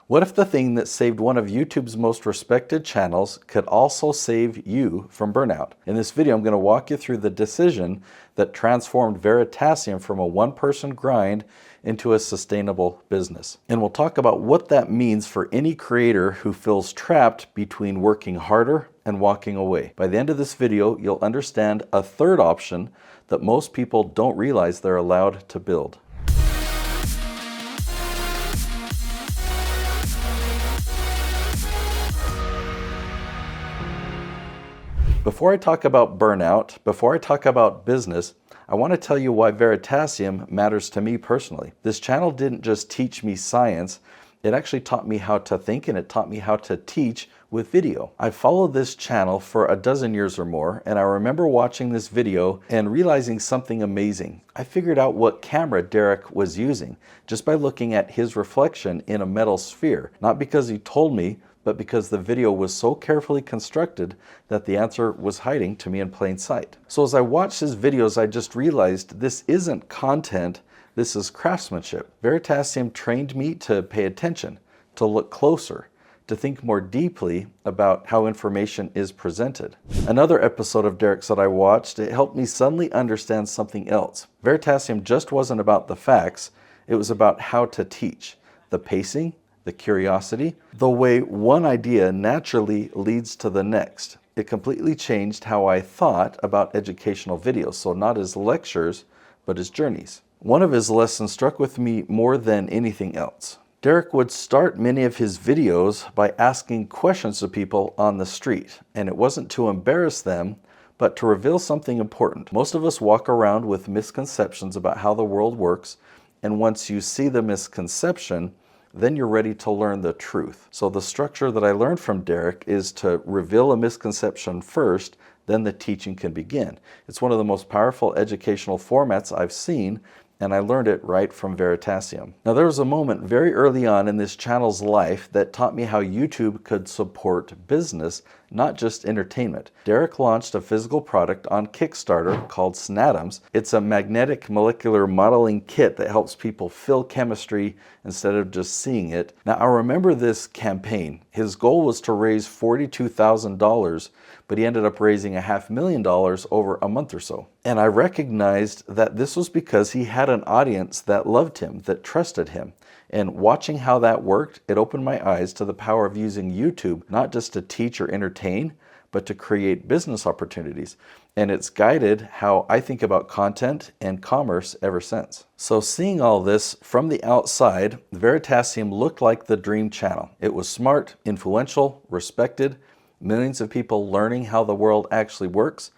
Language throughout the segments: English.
What if the thing that saved one of YouTube's most respected channels could also save you from burnout? In this video, I'm going to walk you through the decision that transformed Veritasium from a one-person grind into a sustainable business. And we'll talk about what that means for any creator who feels trapped between working harder and walking away. By the end of this video, you'll understand a third option that most people don't realize they're allowed to build. Before I talk about burnout, before I talk about business, I want to tell you why Veritasium matters to me personally. This channel didn't just teach me science, it actually taught me how to think, and it taught me how to teach with video. I followed this channel for a dozen years or more, and I remember watching this video and realizing something amazing. I figured out what camera Derek was using just by looking at his reflection in a metal sphere. Not because he told me, but because the video was so carefully constructed that the answer was hiding to me in plain sight. So as I watched his videos, I just realized this isn't content, this is craftsmanship. Veritasium trained me to pay attention, to look closer, to think more deeply about how information is presented. Another episode of Derek's that I watched, it helped me suddenly understand something else. Veritasium just wasn't about the facts, it was about how to teach. The pacing, the curiosity, the way one idea naturally leads to the next. It completely changed how I thought about educational videos, so not as lectures, but as journeys. One of his lessons struck with me more than anything else. Derek would start many of his videos by asking questions to people on the street, and it wasn't to embarrass them, but to reveal something important. Most of us walk around with misconceptions about how the world works, and once you see the misconception, then you're ready to learn the truth. So the structure that I learned from Derek is to reveal a misconception first, then the teaching can begin. It's one of the most powerful educational formats I've seen, and I learned it right from Veritasium. Now there was a moment very early on in this channel's life that taught me how YouTube could support business, not just entertainment. Derek launched a physical product on Kickstarter called Snatoms. It's a magnetic molecular modeling kit that helps people feel chemistry instead of just seeing it. Now I remember this campaign. His goal was to raise $42,000, but he ended up raising $500,000 over a month or so. And I recognized that this was because he had an audience that loved him, that trusted him. And watching how that worked, it opened my eyes to the power of using YouTube, not just to teach or entertain, but to create business opportunities. And it's guided how I think about content and commerce ever since. So seeing all this from the outside, Veritasium looked like the dream channel. It was smart, influential, respected, millions of people learning how the world actually works.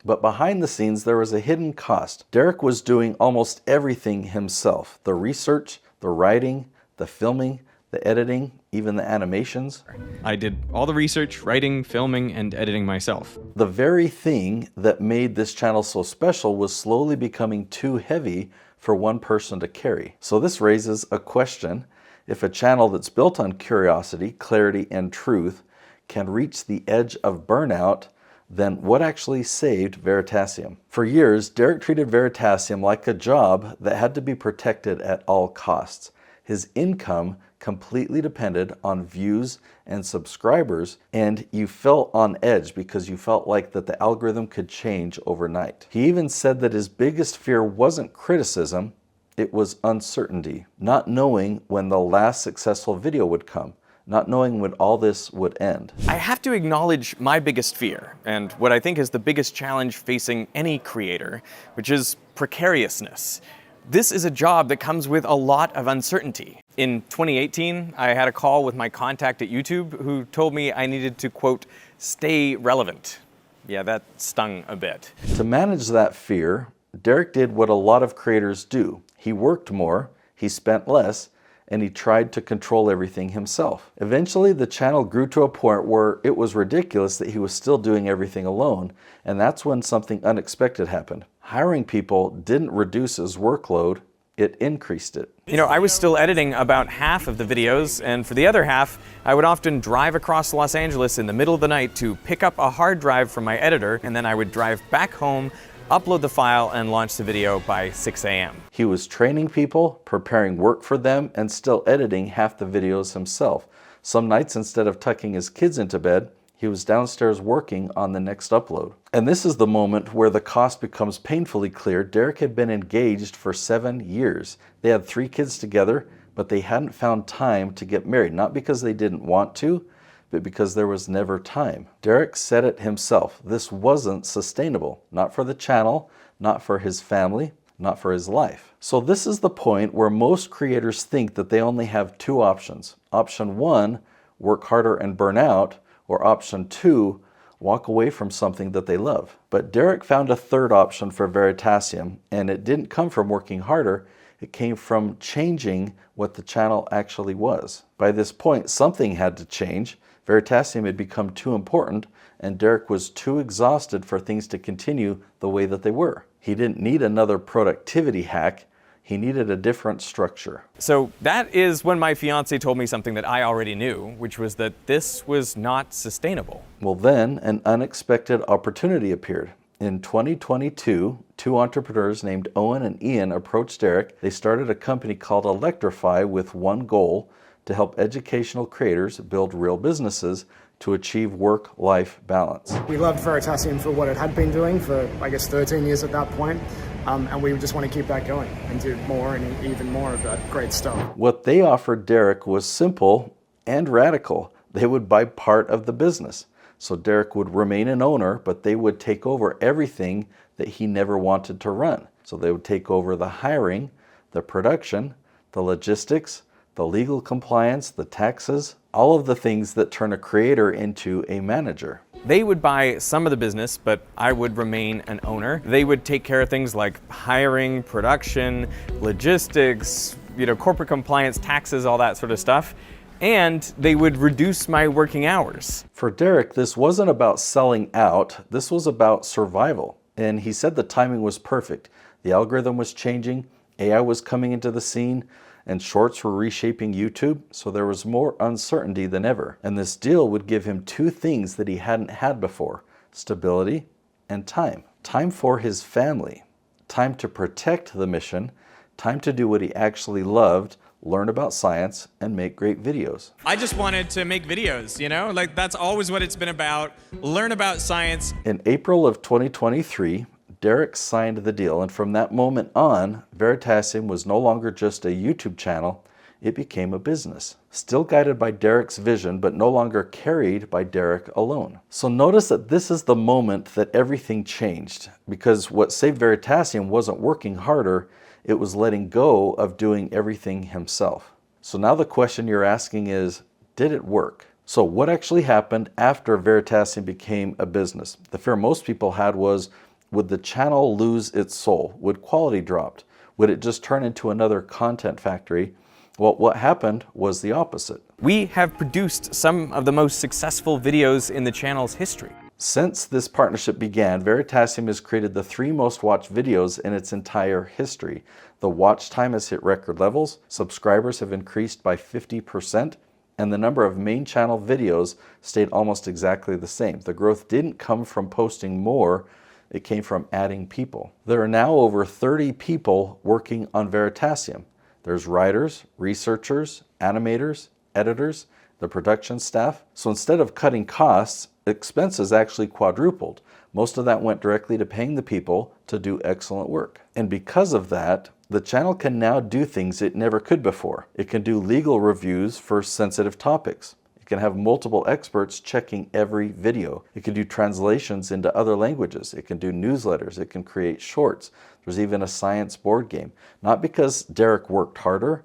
But behind the scenes, there was a hidden cost. Derek was doing almost everything himself. The research, the writing, the filming, the editing, even the animations. I did all the research, writing, filming, and editing myself. The very thing that made this channel so special was slowly becoming too heavy for one person to carry. So this raises a question. If a channel that's built on curiosity, clarity, and truth can reach the edge of burnout, then what actually saved Veritasium? For years, Derek treated Veritasium like a job that had to be protected at all costs. His income completely depended on views and subscribers, and you felt on edge because you felt like that the algorithm could change overnight. He even said that his biggest fear wasn't criticism, it was uncertainty, not knowing when the last successful video would come, not knowing when all this would end. I have to acknowledge my biggest fear, and what I think is the biggest challenge facing any creator, which is precariousness. This is a job that comes with a lot of uncertainty. In 2018, I had a call with my contact at YouTube who told me I needed to, quote, stay relevant. Yeah, that stung a bit. To manage that fear, Derek did what a lot of creators do. He worked more, he spent less, and he tried to control everything himself. Eventually, the channel grew to a point where it was ridiculous that he was still doing everything alone, and that's when something unexpected happened. Hiring people didn't reduce his workload, it increased it. You know, I was still editing about half of the videos, and for the other half, I would often drive across Los Angeles in the middle of the night to pick up a hard drive from my editor, and then I would drive back home, upload the file, and launch the video by 6 a.m. He was training people, preparing work for them, and still editing half the videos himself. Some nights, instead of tucking his kids into bed, he was downstairs working on the next upload. And this is the moment where the cost becomes painfully clear. Derek had been engaged for 7 years. They had 3 kids together, but they hadn't found time to get married. Not because they didn't want to, but because there was never time. Derek said it himself. This wasn't sustainable. Not for the channel, not for his family, not for his life. So this is the point where most creators think that they only have 2 options. Option 1, work harder and burn out, or option 2, walk away from something that they love. But Derek found a third option for Veritasium, and it didn't come from working harder, it came from changing what the channel actually was. By this point, something had to change. Veritasium had become too important, and Derek was too exhausted for things to continue the way that they were. He didn't need another productivity hack. He needed a different structure. So that is when my fiance told me something that I already knew, which was that this was not sustainable. Well, then an unexpected opportunity appeared. In 2022, 2 entrepreneurs named Owen and Ian approached Derek. They started a company called Electrify with one goal: to help educational creators build real businesses to achieve work-life balance. We loved Veritasium for what it had been doing for, I guess, 13 years at that point. And we just want to keep that going and do more and even more of that great stuff. What they offered Derek was simple and radical. They would buy part of the business. So Derek would remain an owner, but they would take over everything that he never wanted to run. So they would take over the hiring, the production, the logistics, the legal compliance, the taxes, all of the things that turn a creator into a manager. They would buy some of the business, but I would remain an owner. They would take care of things like hiring, production, logistics, corporate compliance, taxes, all that sort of stuff. And they would reduce my working hours. For Derek, this wasn't about selling out. This was about survival. And he said the timing was perfect. The algorithm was changing, AI was coming into the scene, and shorts were reshaping YouTube, so there was more uncertainty than ever. And this deal would give him 2 things that he hadn't had before: stability and time. Time for his family, time to protect the mission, time to do what he actually loved, learn about science, and make great videos. I just wanted to make videos, like that's always what it's been about, learn about science. In April of 2023, Derek signed the deal, and from that moment on, Veritasium was no longer just a YouTube channel, it became a business. Still guided by Derek's vision, but no longer carried by Derek alone. So notice that this is the moment that everything changed, because what saved Veritasium wasn't working harder, it was letting go of doing everything himself. So now the question you're asking is, did it work? So what actually happened after Veritasium became a business? The fear most people had was, would the channel lose its soul? Would quality drop? Would it just turn into another content factory? Well, what happened was the opposite. We have produced some of the most successful videos in the channel's history. Since this partnership began, Veritasium has created the 3 most watched videos in its entire history. The watch time has hit record levels, subscribers have increased by 50%, and the number of main channel videos stayed almost exactly the same. The growth didn't come from posting more, it came from adding people. There are now over 30 people working on Veritasium. There's writers, researchers, animators, editors, the production staff. So instead of cutting costs, expenses actually quadrupled. Most of that went directly to paying the people to do excellent work. And because of that, the channel can now do things it never could before. It can do legal reviews for sensitive topics. It can have multiple experts checking every video. It can do translations into other languages. It can do newsletters. It can create shorts. There's even a science board game. Not because Derek worked harder,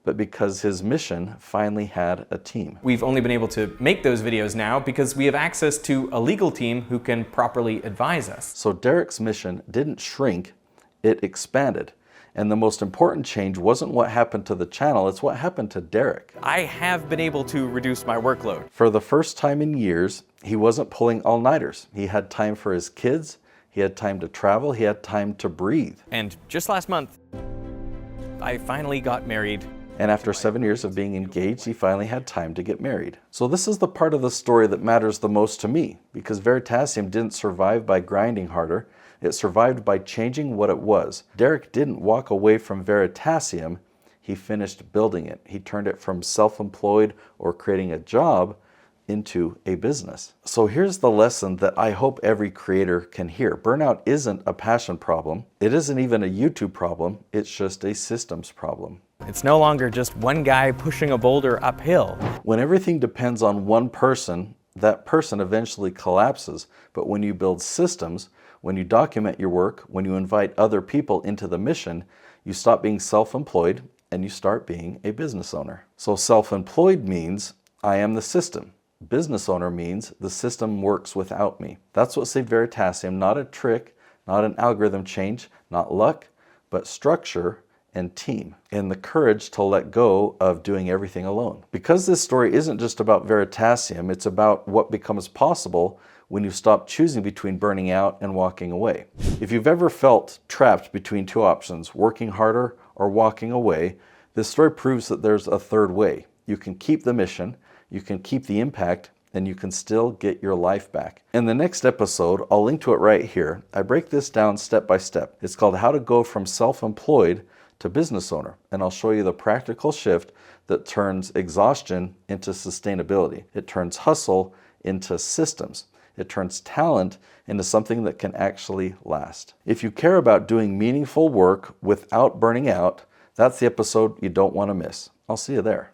but because his mission finally had a team. We've only been able to make those videos now because we have access to a legal team who can properly advise us. So Derek's mission didn't shrink, it expanded. And the most important change wasn't what happened to the channel, it's what happened to Derek. I have been able to reduce my workload. For the first time in years, he wasn't pulling all-nighters. He had time for his kids, he had time to travel, he had time to breathe. And just last month, I finally got married. And after 7 years of being engaged, he finally had time to get married. So this is the part of the story that matters the most to me, because Veritasium didn't survive by grinding harder. It survived by changing what it was. Derek didn't walk away from Veritasium. He finished building it. He turned it from self-employed or creating a job into a business. So here's the lesson that I hope every creator can hear. Burnout isn't a passion problem. It isn't even a YouTube problem. It's just a systems problem. It's no longer just one guy pushing a boulder uphill. When everything depends on one person, that person eventually collapses. But when you build systems, when you document your work, when you invite other people into the mission, you stop being self-employed and you start being a business owner. So self-employed means I am the system. Business owner means the system works without me. That's what saved Veritasium, not a trick, not an algorithm change, not luck, but structure and team, and the courage to let go of doing everything alone. Because this story isn't just about Veritasium, it's about what becomes possible when you stop choosing between burning out and walking away. If you've ever felt trapped between two options, working harder or walking away, this story proves that there's a third way. You can keep the mission, you can keep the impact, and you can still get your life back. In the next episode, I'll link to it right here. I break this down step by step. It's called How to Go from Self-Employed to Business Owner, and I'll show you the practical shift that turns exhaustion into sustainability. It turns hustle into systems. It turns talent into something that can actually last. If you care about doing meaningful work without burning out, that's the episode you don't want to miss. I'll see you there.